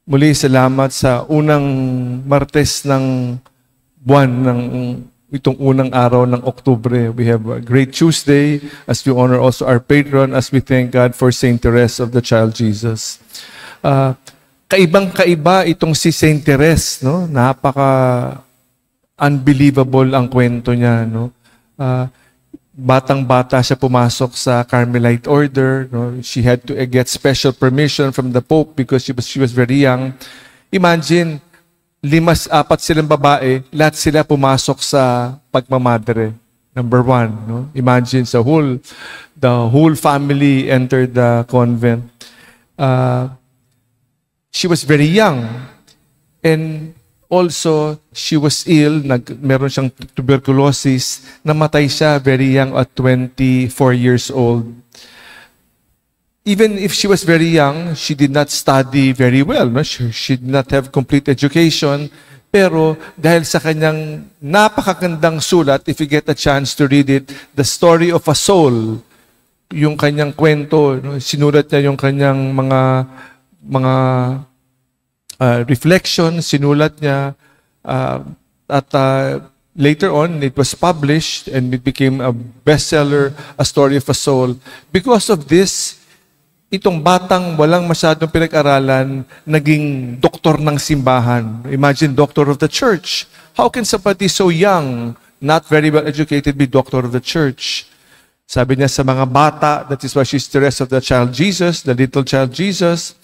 Muli, salamat sa unang Martes ng buwan ng itong unang araw ng Oktubre. We have a great Tuesday as we honor also our patron, as we thank God for Saint Therese of the Child Jesus. Kaibang-kaiba itong si Saint Therese, no? Napaka-unbelievable ang kwento niya, no? Batang-bata siya pumasok sa Carmelite order, no? She had to get special permission from the Pope because she was very young. Imagine, 5-4 silang babae, lahat sila pumasok sa pagmamadre. Number 1, no? Imagine the whole family entered the convent. She was very young, and also she was ill. Meron siyang tuberculosis. Namatay siya very young at 24 years old. Even if she was very young, she did not study very well. No? She did not have complete education. Pero dahil sa kanyang napakagandang sulat, if you get a chance to read it, The Story of a Soul, yung kanyang kwento, no? Sinulat niya yung kanyang mga reflection, sinulat niya, at later on, it was published and it became a bestseller, A Story of a Soul. Because of this, itong batang walang masyadong pinag-aralan, naging doktor ng simbahan. Imagine, doctor of the church. How can somebody so young, not very well educated, be doctor of the church? Sabi niya sa mga bata, that is why she's the rest of the child Jesus, the little child Jesus,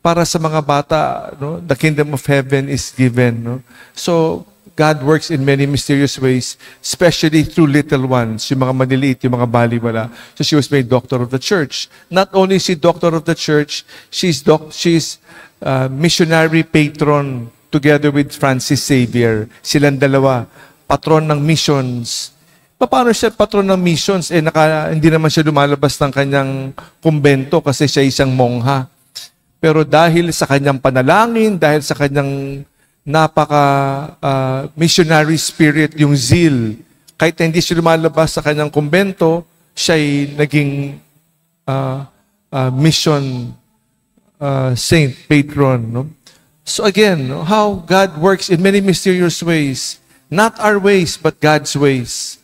para sa mga bata, no, the kingdom of heaven is given. No? So, God works in many mysterious ways, especially through little ones, yung mga maliliit, yung mga baliwala. So she was made doctor of the church. Not only is she doctor of the church, she's missionary patron together with Francis Xavier. Silang dalawa, patron ng missions. Paano siya patron ng missions? Hindi naman siya lumalabas ng kanyang kumbento kasi siya isang mongha. Pero dahil sa kanyang panalangin, dahil sa kanyang missionary spirit, yung zeal, kahit hindi siya lumalabas sa kanyang kumbento, siya'y naging mission saint, patron. No? So again, no, how God works in many mysterious ways. Not our ways, but God's ways.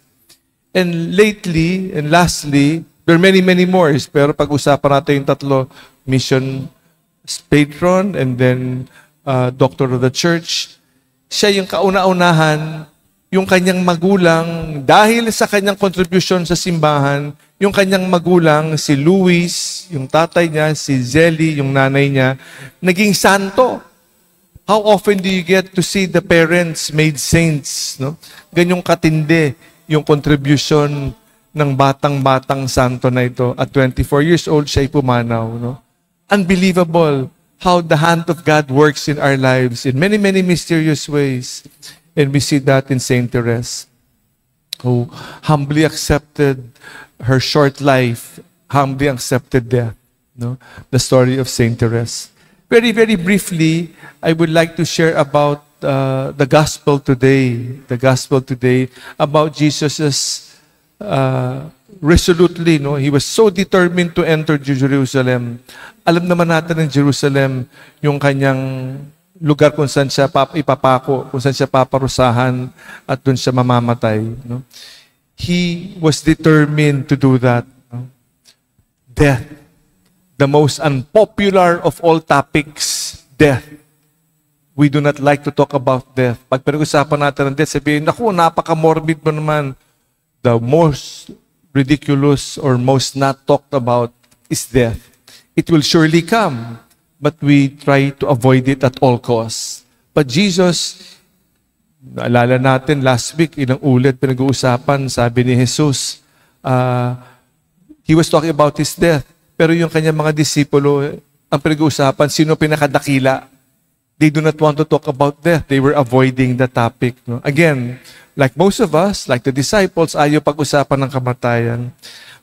And lately, and lastly, there are many, many more. Pero pag-usapan natin yung tatlo, mission patron, and then doctor of the church. Siya yung kauna-unahan, yung kanyang magulang, dahil sa kanyang contribution sa simbahan, yung kanyang magulang, si Luis, yung tatay niya, si Zelly, yung nanay niya, naging santo. How often do you get to see the parents made saints? No? Ganyong katindi yung contribution ng batang-batang santo na ito. At 24 years old, siya'y pumanaw. No? Unbelievable how the hand of God works in our lives in many, many mysterious ways. And we see that in Saint Therese, who humbly accepted her short life, humbly accepted death. No? The story of Saint Therese. Very, very briefly, I would like to share about the gospel today. The gospel today about Jesus's resolutely, no? He was so determined to enter Jerusalem. Alam naman natin ng Jerusalem, yung kanyang lugar kung saan siya ipapako, kung saan siya paparusahan, at doon siya mamamatay. No? He was determined to do that. No? Death. The most unpopular of all topics, death. We do not like to talk about death. Pag pinag-usapan natin ng death, sabihin, naku, napaka-morbid mo naman. The most ridiculous or most not talked about is death. It will surely come, but we try to avoid it at all costs. But Jesus, naalala natin last week, ilang ulit pinag-uusapan, sabi ni Jesus, he was talking about his death. Pero yung kanyang mga disipulo, ang pinag-uusapan, sino pinakadakila? They do not want to talk about death. They were avoiding the topic. No? Again, like most of us, like the disciples, ayaw pag-usapan ng kamatayan.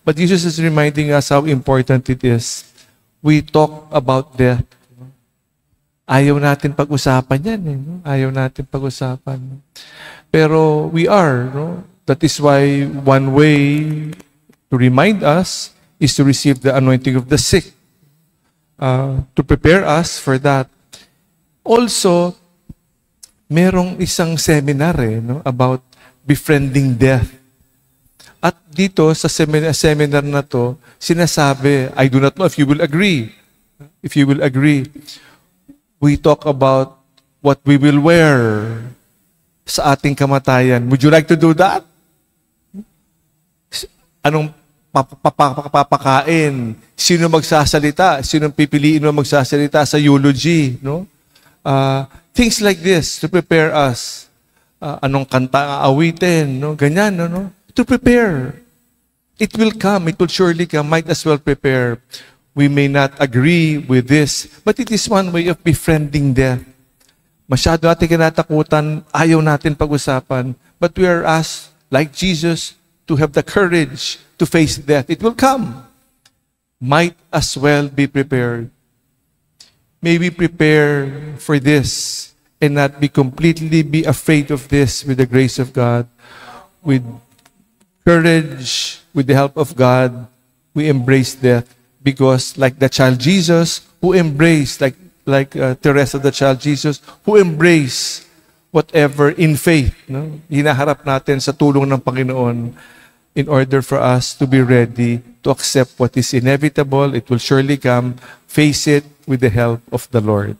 But Jesus is reminding us how important it is. We talk about death. Ayaw natin pag-usapan yan. No? Ayaw natin pag-usapan. Pero we are. No? That is why one way to remind us is to receive the anointing of the sick. To prepare us for that. Also, merong isang seminar no, about befriending death. At dito sa seminar na to, sinasabi, I do not know if you will agree. If you will agree, we talk about what we will wear sa ating kamatayan. Would you like to do that? Anong papakain? Sino magsasalita? Sino pipiliin mo magsasalita sa eulogy? No? Things like this to prepare us. Anong kanta aawitin? No? Ganyan, no? To prepare. It will come. It will surely come. Might as well prepare. We may not agree with this, but it is one way of befriending death. Masyado natin kinatakutan, ayaw natin pag-usapan, but we are asked, like Jesus, to have the courage to face death. It will come. Might as well be prepared. May we prepare for this and not be completely be afraid of this with the grace of God. With courage, with the help of God, we embrace death. Because like the child Jesus, who embraced, like Teresa the child Jesus, who embraced whatever in faith, no? Hinaharap natin sa tulong ng Panginoon in order for us to be ready to accept what is inevitable. It will surely come. Face it with the help of the Lord.